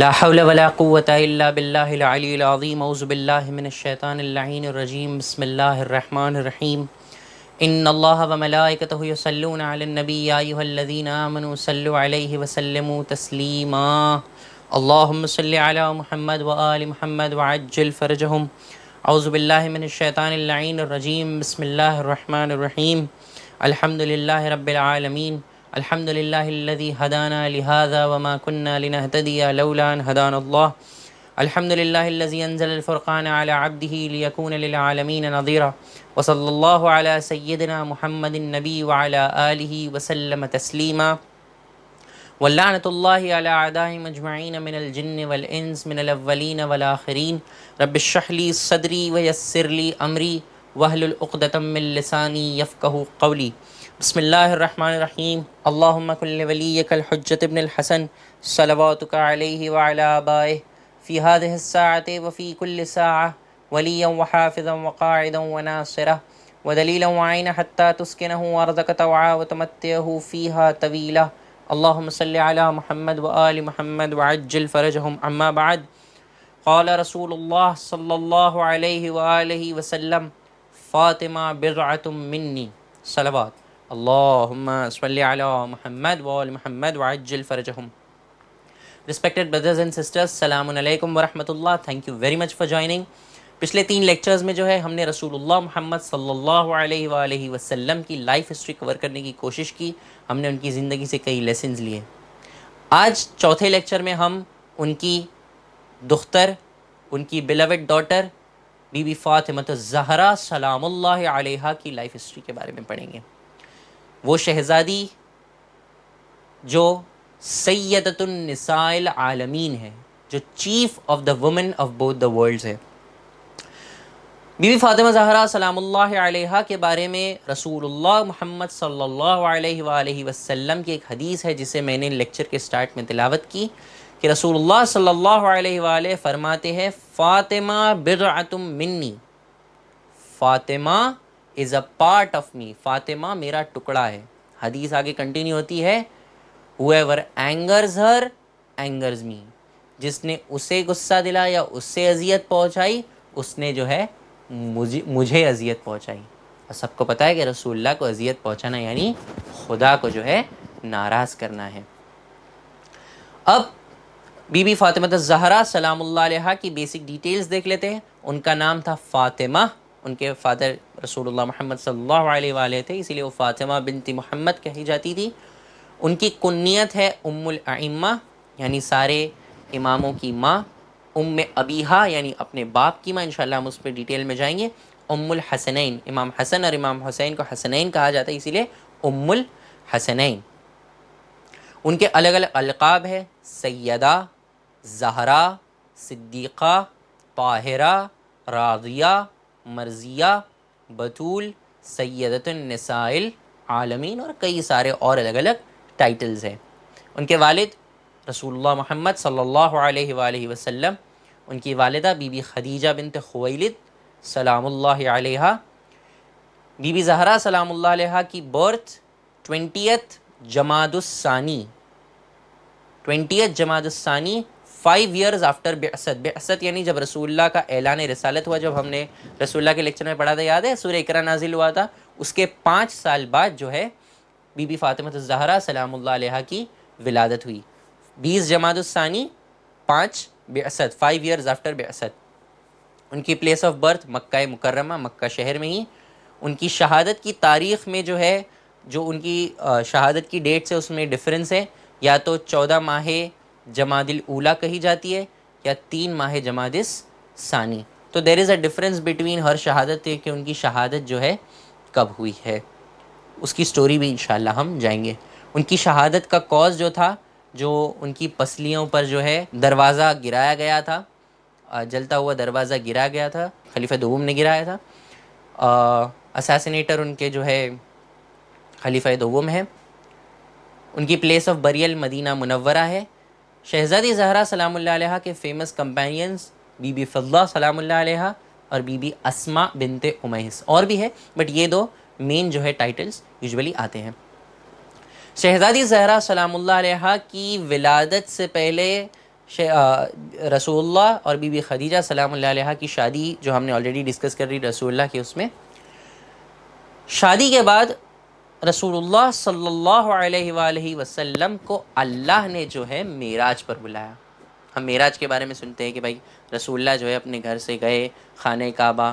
لا حول ولا قوة إلا بالله العلي العظيم أعوذ بالله من الشيطان اللعين الرجيم بسم الله الرحمن الرحيم إن الله وملائكته يصلون على النبي يا أيها الذين آمنوا صلوا عليه وسلموا تسليما اللهم صل على محمد وآل محمد وعجل فرجهم أعوذ بالله من الشيطان اللعين الرجيم بسم الله الرحمن الرحيم الحمد لله رب العالمين الحمد لله الذي هدانا لهذا وما كنا لنهتدي لولا أن هدانا الله الحمد لله الذي أنزل الفرقان على عبده ليكون للعالمين نظيرا وصلى الله على سيدنا محمد النبي وعلى آله وسلم تسليما واللعنة الله على أعدائهم أجمعين من الجن والإنس من الأولين والآخرين رب اشرح لي صدري ويسر لي أمري واحلل عقدة من لساني يفقهوا قولي بسم الله الرحمن الرحيم اللهم كن لوليك الحجة ابن الحسن صلواتك عليه وعلى آبائه في هذه الساعة وفي كل ساعة وليا وحافظا وقاعدا وناصرا ودليلا وعينا حتى تسكنه أرضك طوعا وتمتعه فيها طويلا اللهم صل على محمد وآل محمد وعجل فرجهم أما بعد قال رسول الله صلى الله عليه وآله وسلم فاطمة بضعة مني صلوات اللهم صل على محمد وآل محمد وعجل فرجهم. Respected brothers and sisters, السلام علیکم ورحمۃ اللہ. Thank you very much for joining. پچھلے 3 لیکچرز میں جو ہے ہم نے رسول اللہ محمد صلی اللہ علیہ وآلہ وسلم کی لائف ہسٹری کور کرنے کی کوشش کی. ہم نے ان کی زندگی سے کئی لیسنز لیے. آج چوتھے لیکچر میں ہم ان کی دختر، ان کی بیلوڈ daughter be be Fatima Alzahra سلام اللہ علیہا کی لائف ہسٹری کے بارے میں پڑھیں گے. وہ شہزادی جو سیدۃ النساء العالمین ہے، جو chief of the woman of both the world's ہے. بی بی فاطمہ زہرا سلام اللہ علیہا کے بارے میں رسول اللہ محمد صلی اللہ علیہ وآلہ وسلم کی ایک حدیث ہے جسے میں نے لیکچر کے سٹارٹ میں تلاوت کی کہ رسول اللہ صلی اللہ علیہ وآلہ فرماتے ہیں فاطمہ بضعۃ منی، Fatima is a part of me, Fatima میرا ٹکڑا ہے. حدیث آگے کنٹینیو ہوتی ہے whoever angers her angers me، جس نے اسے غصہ دلا یا اس سے اذیت پہنچائی اس نے جو ہے مجھے اذیت پہنچائی. اور سب کو پتہ ہے کہ رسول اللہ کو اذیت پہنچانا یعنی خدا کو جو ہے ناراض کرنا ہے. اب بی بی فاطمہ الزہرا سلام اللہ علیہا کی بیسک ڈیٹیلز دیکھ لیتے ہیں. ان کا نام تھا فاطمہ، ان کے فادر رسول اللہ محمد صلی اللہ علیہ وآلہ تھے، اسی لیے وہ فاطمہ بنت محمد کہی جاتی تھی. ان کی کنیت ہے ام الائمہ یعنی سارے اماموں کی ماں، ام ابیہا یعنی اپنے باپ کی ماں. انشاءاللہ ہم اس پہ ڈیٹیل میں جائیں گے. ام الحسنین، امام حسن اور امام حسین کو حسنین کہا جاتا ہے اسی لیے ام الحسنین. ان کے الگ الگ القاب ہے سیدہ، زہرا، صدیقہ، طاہرہ، راضیہ، مرضیہ، بتول، سیدۃ النساء العالمین اور کئی سارے اور الگ الگ ٹائٹلز ہیں. ان کے والد رسول اللہ محمد صلی اللہ علیہ وآلہ وسلم، ان کی والدہ بی بی خدیجہ بنت خویلد سلام اللہ علیہا. بی بی زہرا سلام اللہ علیہا کی برتھ 20 جمادی الثانی، 20 جمادی الثانی 5 years after بعثت. بعثت یعنی جب رسول اللہ کا اعلان رسالت ہوا، جب ہم نے رسول اللہ کے لیکچر میں پڑھا تھا یاد ہے، سورہ اقرا نازل ہوا تھا، اس کے 5 سال بعد جو ہے بی بی فاطمہ الزہرا سلام اللہ علیہا کی ولادت ہوئی. 20 جمادی الثانی 5 بعثت، 5 years after بعثت. ان کی پلیس آف برتھ مکہ مکرمہ، مکہ شہر میں ہی. ان کی شہادت کی تاریخ میں جو ہے، جو ان کی شہادت کی ڈیٹس ہے اس میں ڈفرینس ہے، یا تو 14 ماہ جمادی الاولیٰ کہی جاتی ہے یا 3 ماہ جمادی الثانی. تو دیر از اے ڈفرینس بٹوین ہر شہادت کہ ان کی شہادت جو ہے کب ہوئی ہے. اس کی سٹوری بھی انشاءاللہ ہم جائیں گے. ان کی شہادت کا کاز جو تھا، جو ان کی پسلیوں پر جو ہے دروازہ گرایا گیا تھا، جلتا ہوا دروازہ گرایا گیا تھا، خلیفہ دوم نے گرایا تھا. اساسینیٹر ان کے جو ہے خلیفہ دوم ہے. ان کی پلیس آف بریل مدینہ منورہ ہے. شہزادی زہرا سلام اللہ علیہا کے فیمس کمپینینز بی بی فضلہ سلام اللہ علیہا اور بی بی اسماء بنت امیس، اور بھی ہے بٹ یہ 2 مین جو ہے ٹائٹلز یوزولی آتے ہیں. شہزادی زہرا سلام اللہ علیہا کی ولادت سے پہلے رسول اللہ اور بی بی خدیجہ سلام اللہ علیہ کی شادی جو ہم نے آلریڈی ڈسکس کر لی رسول اللہ کی، اس میں شادی کے بعد رسول اللہ صلی اللہ علیہ وآلہ وسلم کو اللہ نے جو ہے معراج پر بلایا. ہم معراج کے بارے میں سنتے ہیں کہ بھائی رسول اللہ جو ہے اپنے گھر سے گئے خانہ کعبہ.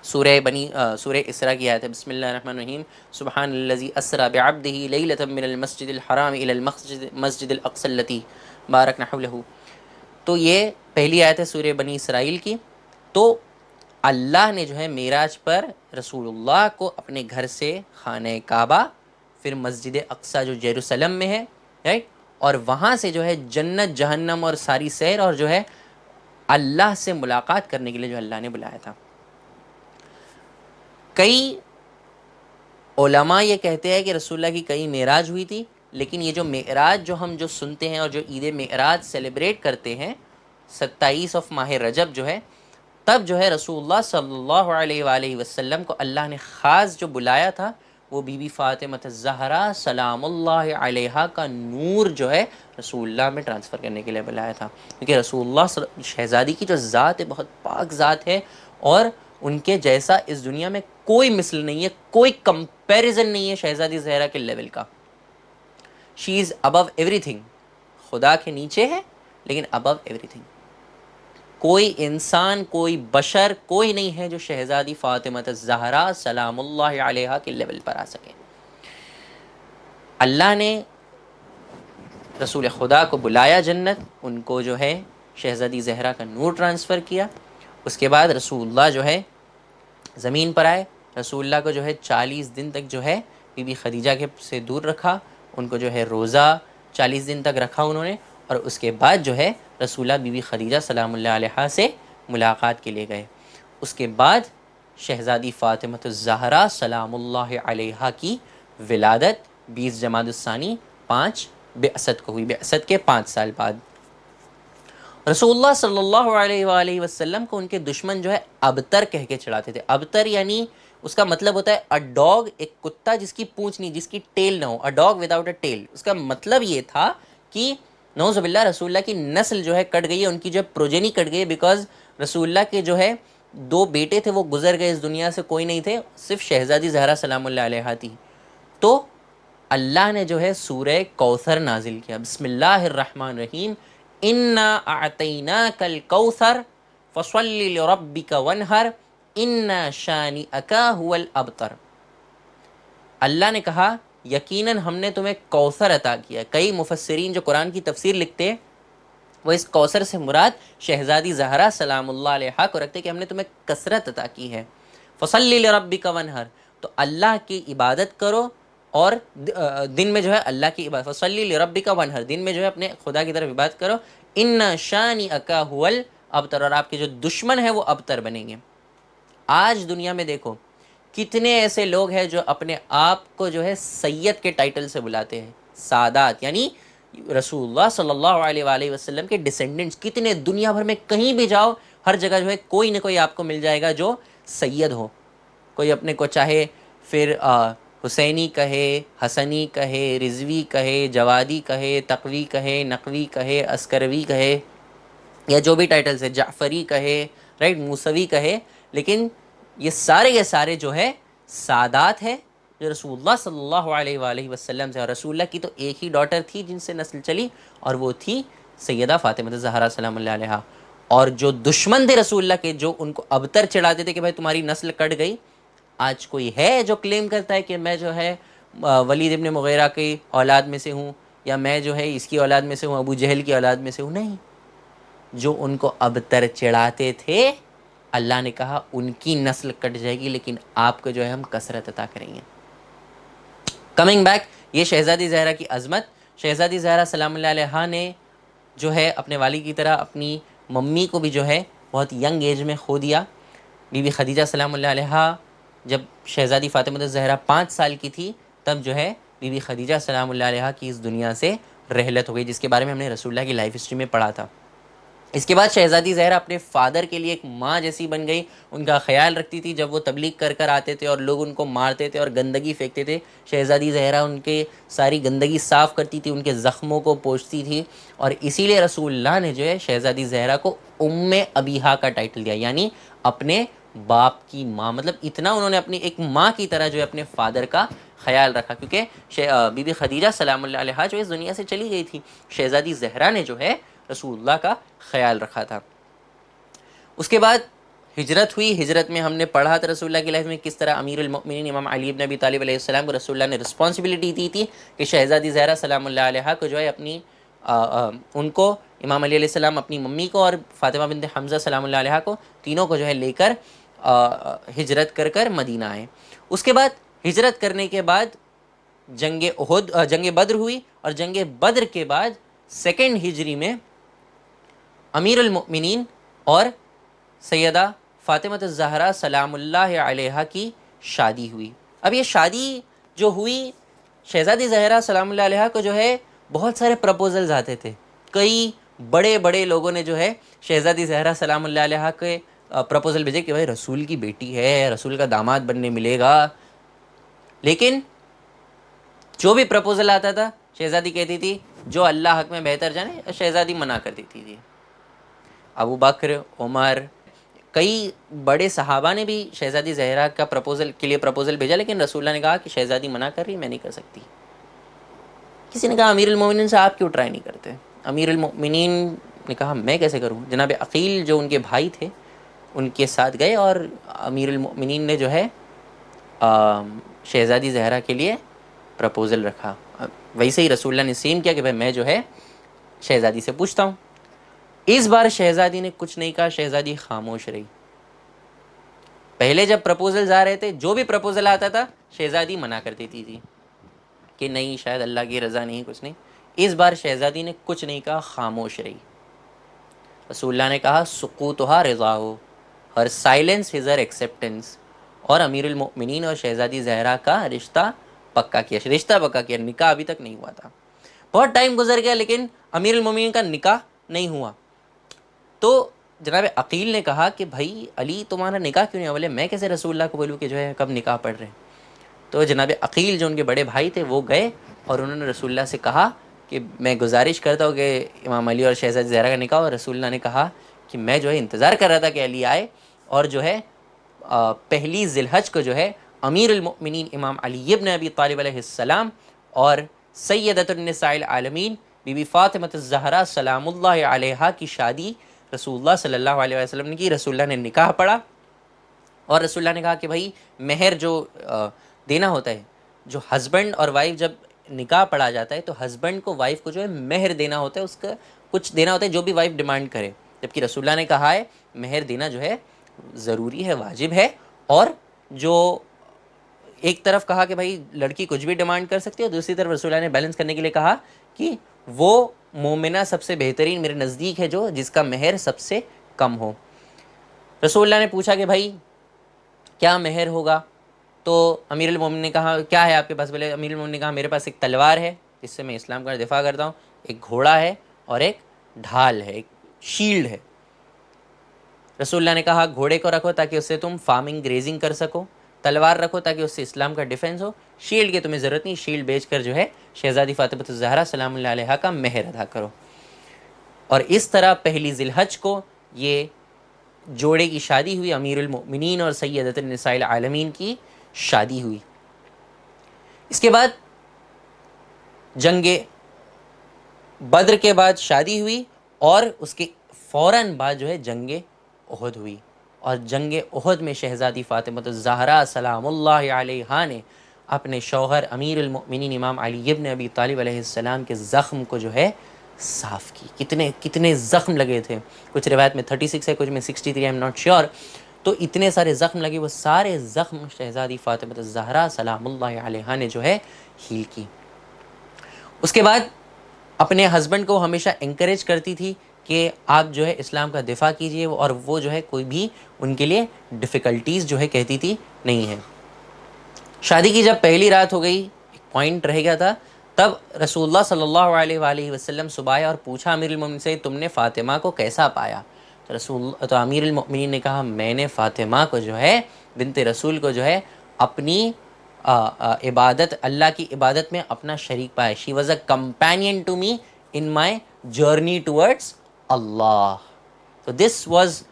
سورہ اسراء کی آیت ہے، بسم اللہ الرحمن الرحیم، سبحان الذی اسری بعبدہ لیلۃ من المسجد الحرام الی المسجد الاقصی الذی بارکنا حولہ. تو یہ پہلی آیت ہے سورہ بنی اسرائیل کی. تو اللہ نے جو ہے معراج پر رسول اللہ کو اپنے گھر سے خانہ کعبہ، پھر مسجد اقصی جو یروشلم میں ہے، رائٹ، اور وہاں سے جو ہے جنت جہنم اور ساری سیر اور جو ہے اللہ سے ملاقات کرنے کے لیے جو اللہ نے بلایا تھا. کئی علماء یہ کہتے ہیں کہ رسول اللہ کی کئی معراج ہوئی تھی، لیکن یہ جو معراج جو ہم جو سنتے ہیں اور جو عید معراج سیلیبریٹ کرتے ہیں 27 ماہ رجب جو ہے، تب جو ہے رسول اللہ صلی اللہ علیہ وآلہ وسلم کو اللہ نے خاص جو بلایا تھا وہ بی بی فاطمہ الزہرا سلام اللہ علیہا کا نور جو ہے رسول اللہ میں ٹرانسفر کرنے کے لیے بلایا تھا. کیونکہ رسول اللہ شہزادی کی جو ذات ہے بہت پاک ذات ہے، اور ان کے جیسا اس دنیا میں کوئی مثل نہیں ہے، کوئی کمپیریزن نہیں ہے شہزادی زہرا کے لیول کا. شی از ابو ایوری تھنگ، خدا کے نیچے ہے لیکن ابو ایوری تھنگ. کوئی انسان، کوئی بشر، کوئی نہیں ہے جو شہزادی فاطمہ الزہرا سلام اللہ علیہا کے لیول پر آ سکے. اللہ نے رسول خدا کو بلایا جنت، ان کو جو ہے شہزادی زہرا کا نور ٹرانسفر کیا. اس کے بعد رسول اللہ جو ہے زمین پر آئے. رسول اللہ کو جو ہے 40 دن تک جو ہے بی بی خدیجہ کے سے دور رکھا. ان کو جو ہے روزہ 40 دن تک رکھا انہوں نے، اور اس کے بعد جو ہے رسول اللہ بی بی خدیجہ سلام اللہ علیہا سے ملاقات کے لیے گئے. اس کے بعد شہزادی فاطمہ الزہرا سلام اللہ علیہا کی ولادت 20 جمادی الثانی 5 بعثت کو ہوئی، بعثت کے 5 سال بعد. رسول اللہ صلی اللہ علیہ وآلہ وسلم کو ان کے دشمن جو ہے ابتر کہہ کے چڑھاتے تھے. ابتر یعنی اس کا مطلب ہوتا ہے اے ڈاگ، ایک کتا جس کی پونچھ نہیں، جس کی ٹیل نہ ہو، a dog without a tail. اس کا مطلب یہ تھا کہ نعوذ باللہ رسول اللہ کی نسل جو ہے کٹ گئی ہے، ان کی جو پروجینی کٹ گئی ہے، بیکاز رسول اللہ کے جو ہے 2 بیٹے تھے وہ گزر گئے اس دنیا سے، کوئی نہیں تھے، صرف شہزادی زہرا سلام اللہ علیہا تھی. تو اللہ نے جو ہے سورہ کوثر نازل کیا. بسم اللہ الرحمن الرحیم، انا اعطیناک الکوثر فصل لربک وانہر ان شانئک هو الابتر. اللہ نے کہا یقیناً ہم نے تمہیں کوثر عطا کیا. کئی مفسرین جو قرآن کی تفسیر لکھتے ہیں وہ اس کوثر سے مراد شہزادی زہرا سلام اللہ علیہا کو رکھتے کہ ہم نے تمہیں کثرت عطا کی ہے. فصلی لربک وانہر، تو اللہ کی عبادت کرو، اور دن میں جو ہے اللہ کی عبادت، فصلی لربک وانہر، دن میں جو ہے اپنے خدا کی طرف عبادت کرو. ان شانئک هو الابتر، اور آپ کے جو دشمن ہیں وہ ابتر بنیں گے. آج دنیا میں دیکھو کتنے ایسے لوگ ہیں جو اپنے آپ کو جو ہے سید کے ٹائٹل سے بلاتے ہیں، سادات، یعنی رسول اللہ صلی اللہ علیہ وآلہ وسلم کے ڈسینڈنٹس. کتنے دنیا بھر میں کہیں بھی جاؤ ہر جگہ جو ہے کوئی نہ کوئی آپ کو مل جائے گا جو سید ہو. کوئی اپنے کو چاہے پھر حسینی کہے، حسنی کہے، رضوی کہے، جوادی کہے، تقوی کہے، نقوی کہے، عسکروی کہے، یا جو بھی ٹائٹلز ہے، جعفری کہے، رائٹ، موسوی کہے، لیکن یہ سارے جو ہے سادات ہے جو رسول اللہ صلی اللہ علیہ وآلہ وسلم سے. اور رسول اللہ کی تو ایک ہی ڈاٹر تھی جن سے نسل چلی، اور وہ تھی سیدہ فاطمہ الزہرا سلام اللہ علیہا. اور جو دشمن تھے رسول اللہ کے، جو ان کو ابتر چڑھاتے تھے کہ بھائی تمہاری نسل کٹ گئی، آج کوئی ہے جو کلیم کرتا ہے کہ میں جو ہے ولید ابن مغیرہ کی اولاد میں سے ہوں، یا میں جو ہے اس کی اولاد میں سے ہوں، ابو جہل کی اولاد میں سے ہوں؟ نہیں. جو ان کو ابتر چڑھاتے تھے اللہ نے کہا ان کی نسل کٹ جائے گی، لیکن آپ کو جو ہے ہم کثرت عطا کریں گے. کمنگ بیک، یہ شہزادی زہرا کی عظمت. شہزادی زہرا سلام اللہ علیہا نے جو ہے اپنے والد کی طرح اپنی ممی کو بھی جو ہے بہت ینگ ایج میں کھو دیا. بی بی خدیجہ سلام اللہ علیہا جب شہزادی فاطمہ الزہرا 5 سال کی تھی تب جو ہے بی بی خدیجہ سلام اللہ علیہا کی اس دنیا سے رحلت ہو گئی، جس کے بارے میں ہم نے رسول اللہ کی لائف ہسٹری میں پڑھا تھا. اس کے بعد شہزادی زہرا اپنے فادر کے لیے ایک ماں جیسی بن گئی، ان کا خیال رکھتی تھی. جب وہ تبلیغ کر کر آتے تھے اور لوگ ان کو مارتے تھے اور گندگی پھینکتے تھے، شہزادی زہرا ان کے ساری گندگی صاف کرتی تھی، ان کے زخموں کو پوچھتی تھی. اور اسی لیے رسول اللہ نے جو ہے شہزادی زہرا کو ام ابیہا کا ٹائٹل دیا، یعنی اپنے باپ کی ماں. مطلب اتنا انہوں نے اپنی ایک ماں کی طرح جو ہے اپنے فادر کا خیال رکھا، کیونکہ بی بی خدیجہ سلام اللہ علیہا جو اس دنیا سے چلی گئی تھی، شہزادی زہرا نے جو ہے رسول اللہ کا خیال رکھا تھا. اس کے بعد ہجرت ہوئی. ہجرت میں ہم نے پڑھا تھا رسول اللہ کی لائف میں کس طرح امیر المؤمنین امام علی بن ابی طالب علیہ السلام کو رسول اللہ نے رسپانسبلٹی دی تھی کہ شہزادی زہرا سلام اللہ علیہا کو جو ہے اپنی ان کو، امام علی علیہ السلام اپنی ممی کو اور فاطمہ بنت حمزہ سلام اللہ علیہا کو، تینوں کو جو ہے لے کر ہجرت کر کر مدینہ آئے. اس کے بعد ہجرت کرنے کے بعد جنگ بدر ہوئی، اور جنگ بدر کے بعد سیکنڈ ہجری میں امیر المؤمنین اور سیدہ فاطمہ الزہرا سلام اللہ علیہا کی شادی ہوئی. اب یہ شادی جو ہوئی، شہزادی زہرا سلام اللہ علیہا کو جو ہے بہت سارے پرپوزلز آتے تھے. کئی بڑے بڑے لوگوں نے جو ہے شہزادی زہرا سلام اللہ علیہا کے پرپوزل بھیجے کہ بھائی رسول کی بیٹی ہے، رسول کا داماد بننے ملے گا. لیکن جو بھی پرپوزل آتا تھا شہزادی کہتی تھی جو اللہ حق میں بہتر جانے، شہزادی منع کر دیتی تھی. ابو بکر، عمر، کئی بڑے صحابہ نے بھی شہزادی زہرا کا پرپوزل کے لیے پرپوزل بھیجا، لیکن رسول اللہ نے کہا کہ شہزادی منع کر رہی، میں نہیں کر سکتی. کسی نے کہا امیر المومنین سے آپ کیوں ٹرائی نہیں کرتے؟ امیر المومنین نے کہا میں کیسے کروں. جناب عقیل جو ان کے بھائی تھے ان کے ساتھ گئے، اور امیر المومنین نے جو ہے شہزادی زہرا کے لیے پرپوزل رکھا. ویسے ہی رسول اللہ نے سیم کیا کہ بھائی میں جو ہے شہزادی سے پوچھتا ہوں. اس بار شہزادی نے کچھ نہیں کہا، شہزادی خاموش رہی. پہلے جب پرپوزلز آ رہے تھے، جو بھی پرپوزل آتا تھا شہزادی منع کر دیتی تھی کہ نہیں، شاید اللہ کی رضا نہیں، کچھ نہیں. اس بار شہزادی نے کچھ نہیں کہا، خاموش رہی. رسول اللہ نے کہا سقوطها رضاہ، ہر سائلنس از ہر ایکسیپٹنس. اور امیر المؤمنین اور شہزادی زہرا کا رشتہ پکا کیا، نکاح ابھی تک نہیں ہوا تھا. بہت ٹائم گزر گیا لیکن امیر المؤمنین کا نکاح نہیں ہوا. تو جناب عقیل نے کہا کہ بھائی علی تمہارا نکاح کیوں نہیں ہوا؟ بولے میں کیسے رسول اللہ کو بولوں کہ جو ہے کب نکاح پڑھ رہے ہیں. تو جناب عقیل جو ان کے بڑے بھائی تھے وہ گئے اور انہوں نے رسول اللہ سے کہا کہ میں گزارش کرتا ہوں کہ امام علی اور شہزادی زہرا کا نکاح. اور رسول اللہ نے کہا کہ میں جو ہے انتظار کر رہا تھا کہ علی آئے، اور جو ہے پہلی ذی الحج کو جو ہے امیر المؤمنین امام علی ابن ابی طالب علیہ السلام اور سیدۃ النساء العالمین بی بی فاطمہ الزہرا سلام اللہ علیہا کی شادی رسول اللہ صلی اللہ علیہ وسلم نے کی. رسول اللہ نے نکاح پڑھا، اور رسول اللہ نے کہا کہ بھائی مہر جو دینا ہوتا ہے، جو ہسبینڈ اور وائف جب نکاح پڑھا جاتا ہے تو ہسبینڈ کو وائف کو جو ہے مہر دینا ہوتا ہے، اس کا کچھ دینا ہوتا ہے جو بھی وائف ڈیمانڈ کرے. جبکہ رسول اللہ نے کہا ہے مہر دینا جو ہے ضروری ہے، واجب ہے. اور جو ایک طرف کہا کہ بھائی لڑکی کچھ بھی ڈیمانڈ کر سکتی ہے، اور دوسری طرف رسول اللہ نے بیلنس کرنے کے لیے کہا کہ وہ مومنہ سب سے بہترین میرے نزدیک ہے جو جس کا مہر سب سے کم ہو. رسول اللہ نے پوچھا کہ بھائی کیا مہر ہوگا؟ تو امیر المومنین نے کہا کیا ہے آپ کے پاس؟ بولے امیر المومنین نے کہا میرے پاس ایک تلوار ہے جس سے میں اسلام کا دفاع کرتا ہوں، ایک گھوڑا ہے، اور ایک ڈھال ہے، ایک شیلڈ ہے. رسول اللہ نے کہا گھوڑے کو رکھو تاکہ اس سے تم فارمنگ گریزنگ کر سکو، تلوار رکھو تاکہ اس سے اسلام کا ڈیفنس ہو، شیلڈ کی تمہیں ضرورت نہیں، شیلڈ بیچ کر جو ہے شہزادی فاطمہ الزہرا سلام اللہ علیہا کا مہر ادا کرو. اور اس طرح پہلی ذی الحج کو یہ جوڑے کی شادی ہوئی، امیر المؤمنین اور سیدۃ النساء العالمین کی شادی ہوئی. اس کے بعد جنگ بدر کے بعد شادی ہوئی، اور اس کے فوراً بعد جو ہے جنگ احد ہوئی. اور جنگ احد میں شہزادی فاطمہ الزہرا سلام اللہ علیہا نے اپنے شوہر امیر المؤمنین امام علی ابن ابی طالب علیہ السلام کے زخم کو جو ہے صاف کی. کتنے زخم لگے تھے، کچھ روایت میں 36 ہے، کچھ میں 63، آئی ایم ناٹ شیور. تو اتنے سارے زخم لگے، وہ سارے زخم شہزادی فاطمہ الزہرا سلام اللہ علیہا نے جو ہے ہیل کی. اس کے بعد اپنے ہسبینڈ کو ہمیشہ انکریج کرتی تھی کہ آپ جو ہے اسلام کا دفاع کیجئے، اور وہ جو ہے کوئی بھی ان کے لیے ڈیفیکلٹیز جو ہے کہتی تھی نہیں ہے. شادی کی جب پہلی رات ہو گئی، ایک پوائنٹ رہ گیا تھا، تب رسول اللہ صلی اللہ علیہ وآلہ وسلم صبح آئے اور پوچھا امیر المومنین سے تم نے فاطمہ کو کیسا پایا؟ تو امیر المؤمنین نے کہا میں نے فاطمہ کو جو ہے بنت رسول کو جو ہے اپنی عبادت، اللہ کی عبادت میں اپنا شریک پایا. She was a companion to me in my journey towards Allah. تو this is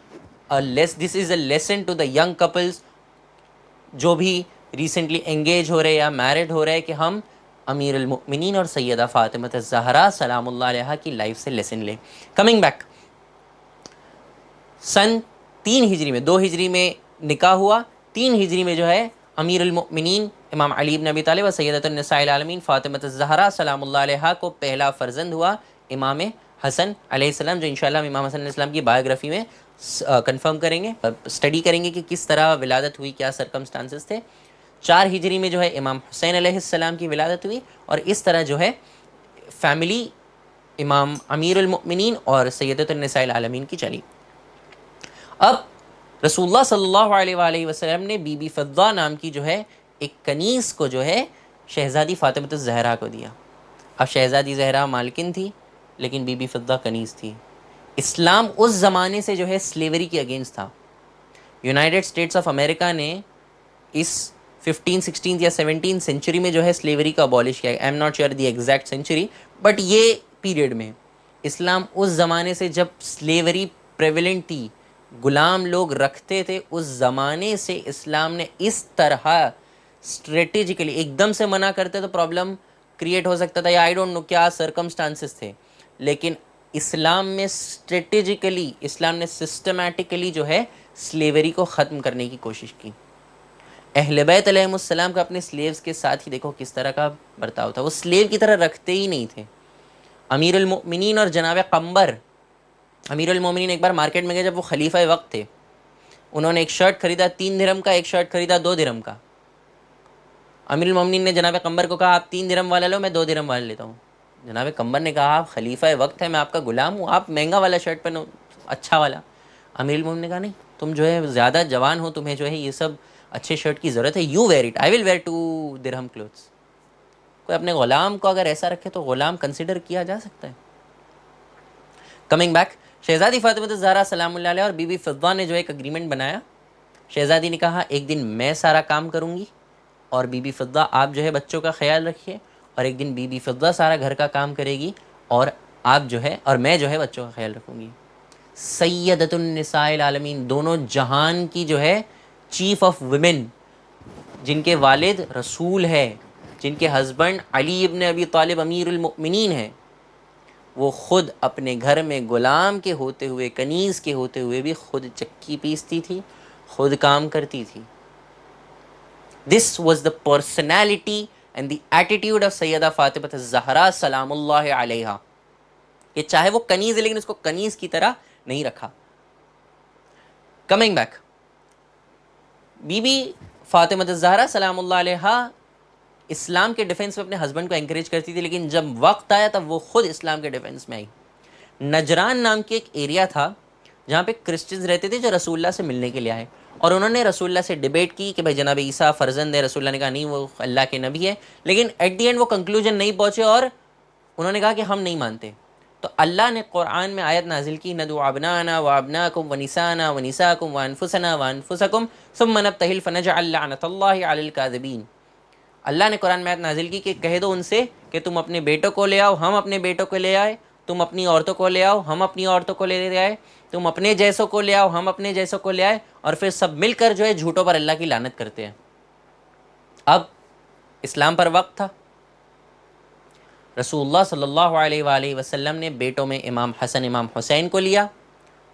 a lesson to the young couples جو بھی ریسنٹلی انگیج ہو رہے یا میرڈ ہو رہے کہ ہم امیر المؤمنین اور سیدہ فاطمہ الزہرا سلام اللہ علیہا کی لائف سے لیسن لیں. کمنگ بیک، سن 3 ہجری میں، 2 ہجری میں نکاح ہوا، 3 ہجری میں جو ہے امیر المؤمنین امام علی بن ابی طالب و سیدۃ النساء العالمین فاطمہ الزہرا سلام اللہ علیہا کو پہلا فرزند ہوا امام حسن علیہ السلام، جو انشاءاللہ ہم امام حسن علیہ السلام کی بایوگرافی میں کنفرم کریں گے، اسٹڈی کریں گے کہ کس طرح ولادت ہوئی، کیا سرکمسٹانسز تھے. 4 ہجری میں جو ہے امام حسین علیہ السلام کی ولادت ہوئی، اور اس طرح جو ہے فیملی امام امیر المؤمنین اور سیدۃ النساء العالمین کی چلی. اب رسول اللہ صلی اللہ علیہ وآلہ وسلم نے بی بی فضہ نام کی جو ہے ایک کنیز کو جو ہے شہزادی فاطمہ الزہرا کو دیا. اب شہزادی زہرا مالکن تھی لیکن بی بی فضہ کنیز تھی. اسلام اس زمانے سے جو ہے سلیوری کے اگینسٹ تھا. یونائٹڈ اسٹیٹس آف امریکہ نے اس 15 16 یا 17 سینچری میں جو ہے سلیوری کا ابالش کیا. I am not sure the exact century, but یہ پیریڈ میں اسلام اس زمانے سے جب سلیوری پریولنٹ تھی، غلام لوگ رکھتے تھے، اس زمانے سے اسلام نے اس طرح اسٹریٹجیکلی ایک دم سے منع کرتے تو پرابلم کریٹ ہو سکتا تھا، یا آئی ڈونٹ نو کیا سرکمسٹانسز تھے، لیکن اسلام میں اسٹریٹجیکلی اسلام نے سسٹمیٹیکلی جو ہے سلیوری کو ختم کرنے کی کوشش کی. اہل بیت علیہم السلام کا اپنے سلیوز کے ساتھ ہی دیکھو کس طرح کا برتاؤ تھا، وہ سلیو کی طرح رکھتے ہی نہیں تھے. امیر المؤمنین اور جناب قمبر، امیر المؤمنین ایک بار مارکیٹ میں گئے جب وہ خلیفہ وقت تھے، انہوں نے ایک شرٹ خریدا 3 درہم کا، ایک شرٹ خریدا 2 درہم کا. امیر المؤمنین نے جناب قمبر کو کہا آپ 3 درہم والا لو، میں 2 درہم والا لیتا ہوں. جناب قمبر نے کہا آپ خلیفہ وقت ہے، میں آپ کا غلام ہوں، آپ مہنگا والا شرٹ پہنو، اچھا والا. امیر المؤمنین نے کہا نہیں، تم جو ہے زیادہ جوان ہو، تمہیں جو ہے یہ سب اچھے شرٹ کی ضرورت ہے، you where it, I will where 2 درہم کلوتھس. کوئی اپنے غلام کو اگر ایسا رکھے تو غلام کنسیڈر کیا جا سکتا ہے. کمنگ بیک، شہزادی فاطمہ الزہرا سلام اللہ علیہ اور بی بی فضہ نے جو ایک اگریمنٹ بنایا. شہزادی نے کہا ایک دن میں سارا کام کروں گی اور بی بی فضہ آپ جو ہے بچوں کا خیال رکھیے، اور ایک دن بی بی فضہ سارا گھر کا کام کرے گی اور آپ جو ہے اور میں جو ہے بچوں کا خیال رکھوں گی. سیدۃ النساء العالمین، دونوں جہان کی جو ہے چیف آف ویمن، جن کے والد رسول ہے، جن کے ہسبینڈ علی ابن ابی طالب امیر المؤمنین ہیں، وہ خود اپنے گھر میں غلام کے ہوتے ہوئے، کنیز کے ہوتے ہوئے بھی خود چکی پیستی تھی، خود کام کرتی تھی. This was the personality and the attitude of Syeda Fatima Alzahra سلام اللہ علیہا، کہ چاہے وہ کنیز ہے لیکن اس کو کنیز کی طرح نہیں رکھا. Coming back, Bibi Fatima Alzahra سلام اللہ علیہا اسلام کے ڈیفنس میں اپنے ہسبینڈ کو انکریج کرتی تھی، لیکن جب وقت آیا تب وہ خود اسلام کے ڈیفنس میں آئی. نجران نام کی ایک ایریا تھا جہاں پہ کرسچنز رہتے تھے جو رسول اللہ سے ملنے کے لیے آئے، اور انہوں نے رسول اللہ سے ڈیبیٹ کی کہ بھائی جناب عیسیٰ فرزند ہے. رسول اللہ نے کہا نہیں، وہ اللہ کے نبی ہے، لیکن ایٹ دی اینڈ وہ کنکلوژن نہیں پہنچے اور انہوں نے کہا کہ ہم نہیں مانتے. تو اللہ نے قرآن میں آیت نازل کی ندعو ابناءنا وابناءکم ونساءنا ونساءکم وانفسنا وانفسکم ثم نبتہل فنجعل لعنۃ اللہ علی الکاذبین. اللہ نے قرآن میں آیت نازل کی کہ کہہ دو ان سے کہ تم اپنے بیٹوں کو لے آؤ، ہم اپنے بیٹوں کو لے آئے، تم اپنی عورتوں کو لے آؤ، ہم اپنی عورتوں کو لے آئے، تم اپنے جیسوں کو لے آؤ، ہم اپنے جیسوں کو لے آئے، اور پھر سب مل کر جو ہے جھوٹوں پر اللہ کی لعنت کرتے ہیں. اب اسلام پر وقت تھا. رسول اللہ صلی اللہ علیہ وآلہ وسلم نے بیٹوں میں امام حسن امام حسین کو لیا،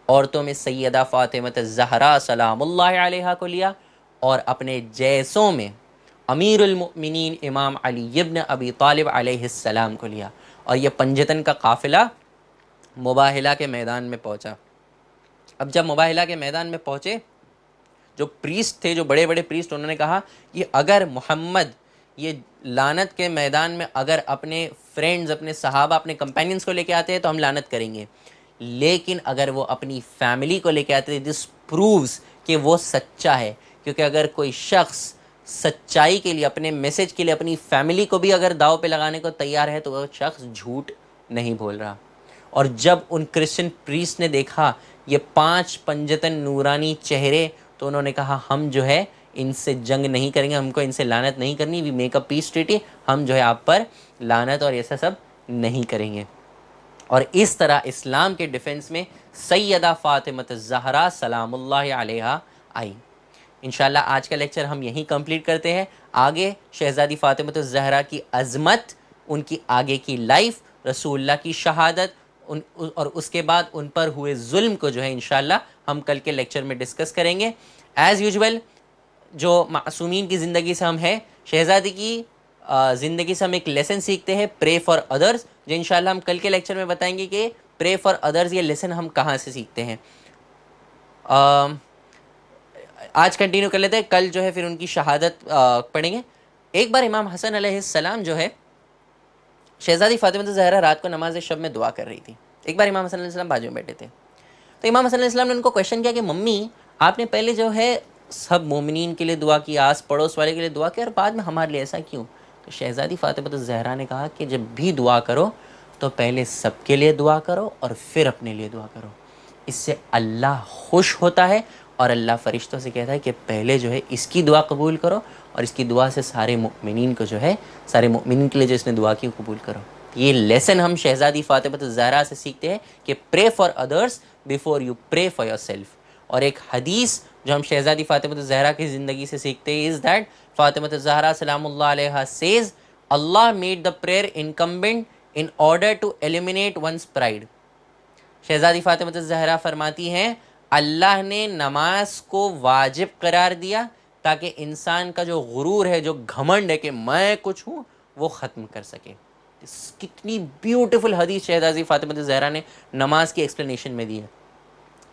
عورتوں میں سیدہ فاطمہ الزہرا سلام اللہ علیہا کو لیا، اور اپنے جیسوں میں امیر المؤمنین امام علی ابن ابی طالب علیہ السلام کو لیا. اور یہ پنجتن کا قافلہ مباہلہ کے میدان میں پہنچا. اب جب مباہلہ کے میدان میں پہنچے، جو پریسٹ تھے، جو بڑے بڑے پریسٹ، انہوں نے کہا کہ اگر محمد یہ لعنت کے میدان میں اگر اپنے فرینڈز، اپنے صحابہ، اپنے کمپینینز کو لے کے آتے ہیں تو ہم لعنت کریں گے، لیکن اگر وہ اپنی فیملی کو لے کے آتے ہیں دس پرووز کہ وہ سچا ہے. کیونکہ اگر کوئی شخص سچائی کے لیے، اپنے میسج کے لیے، اپنی فیملی کو بھی اگر داؤ پہ لگانے کو تیار ہے تو وہ شخص جھوٹ نہیں بول رہا۔ اور جب ان کرسچن پریسٹ نے دیکھا یہ 5 پنجتن نورانی چہرے، تو انہوں نے کہا ہم جو ہے ان سے جنگ نہیں کریں گے، ہم کو ان سے لعنت نہیں کرنی، we make a piece treaty, ہم جو ہے آپ پر لعنت اور ایسا سب نہیں کریں گے۔ اور اس طرح اسلام کے ڈیفنس میں سیدہ فاطمۃ الزہرا سلام اللہ علیہا آئی۔ انشاءاللہ آج کا لیکچر ہم یہیں کمپلیٹ کرتے ہیں۔ آگے شہزادی فاطمۃ الزہرا کی عظمت، ان کی آگے کی لائف، رسول اللہ کی شہادت، اور اس کے بعد ان پر ہوئے ظلم کو جو ہے انشاءاللہ ہم کل کے لیکچر میں ڈسکس کریں گے۔ ایز یوزول جو معصومین کی زندگی سے ہم ہے، شہزادی کی زندگی سے ہم ایک لیسن سیکھتے ہیں، پرے فار ادرس، جو انشاءاللہ ہم کل کے لیکچر میں بتائیں گے کہ پرے فار ادرس یہ لیسن ہم کہاں سے سیکھتے ہیں۔ آج کنٹینیو کر لیتے ہیں، کل جو ہے پھر ان کی شہادت پڑھیں گے۔ ایک بار امام حسن علیہ السلام جو ہے، شہزادی فاطمہ الزہرا رات کو نماز شب میں دعا کر رہی تھی۔ ایک بار امام حسن علیہ السلام بازو میں بیٹھے تھے، تو امام حسن علیہ السلام نے ان کو کویشچن کیا کہ ممی آپ نے پہلے جو ہے سب مومنین کے لیے دعا کی، آس پڑوس والے کے لیے دعا کی، اور بعد میں ہمارے لیے ایسا کیوں؟ تو شہزادی فاطمہ الزہرا نے کہا کہ جب بھی دعا کرو تو پہلے سب کے لیے دعا کرو اور پھر اپنے لیے دعا کرو، اس سے اللہ خوش ہوتا ہے، اور اللہ فرشتوں سے کہتا ہے کہ پہلے جو ہے اس کی دعا قبول کرو، اور اس کی دعا سے سارے مؤمنین کو جو ہے، سارے مؤمنین کے لیے جو اس نے دعا کی وہ قبول کرو۔ یہ لیسن ہم شہزادی فاطمہ الزہرا سے سیکھتے ہیں کہ pray for others before you pray for your self. اور ایک حدیث جو ہم شہزادی فاطمہ الزہرا کی زندگی سے سیکھتے ہیں از دیٹ فاطمہ الزہرا سلام اللہ علیہا says Allah made the prayer incumbent in order to eliminate one's pride. شہزادی فاطمہ الزہرا فرماتی ہیں اللہ نے نماز کو واجب قرار دیا تاکہ انسان کا جو غرور ہے، جو گھمنڈ ہے کہ میں کچھ ہوں، وہ ختم کر سکے۔ کتنی بیوٹیفل حدیث شہزادی فاطمہ الزہرا نے نماز کی ایکسپلینیشن میں دی ہے۔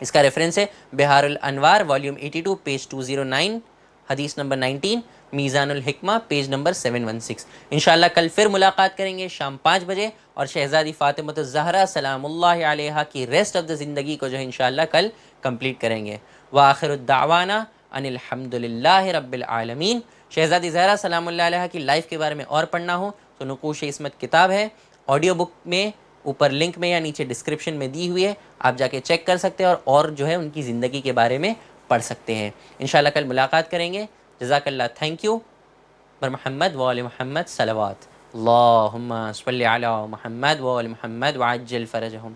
اس کا ریفرنس ہے بہار الانوار والیوم 82 پیج 209، حدیث نمبر 19، میزان الحکمہ پیج نمبر 716۔ انشاءاللہ کل پھر ملاقات کریں گے شام 5 بجے، اور شہزادی فاطمہ الزہرا سلام اللہ علیہا کی ریسٹ آف دا زندگی کو جو ہے انشاءاللہ کل کمپلیٹ کریں گے۔ وآخر الدعوانا ان الحمد للہ رب العالمین۔ شہزادی زہرا سلام اللہ علیہا کی لائف کے بارے میں اور پڑھنا ہو تو نقوش عصمت کتاب ہے، آڈیو بک میں اوپر لنک میں یا نیچے ڈسکرپشن میں دی ہوئی ہے، آپ جا کے چیک کر سکتے ہیں، اور جو ہے ان کی زندگی کے بارے میں پڑھ سکتے ہیں۔ انشاءاللہ کل ملاقات کریں گے۔ جزاک اللہ، تھینک یو۔ بر محمد وآل محمد صلوات، اللہم صلی علی محمد وآل محمد وعجل فرجہم۔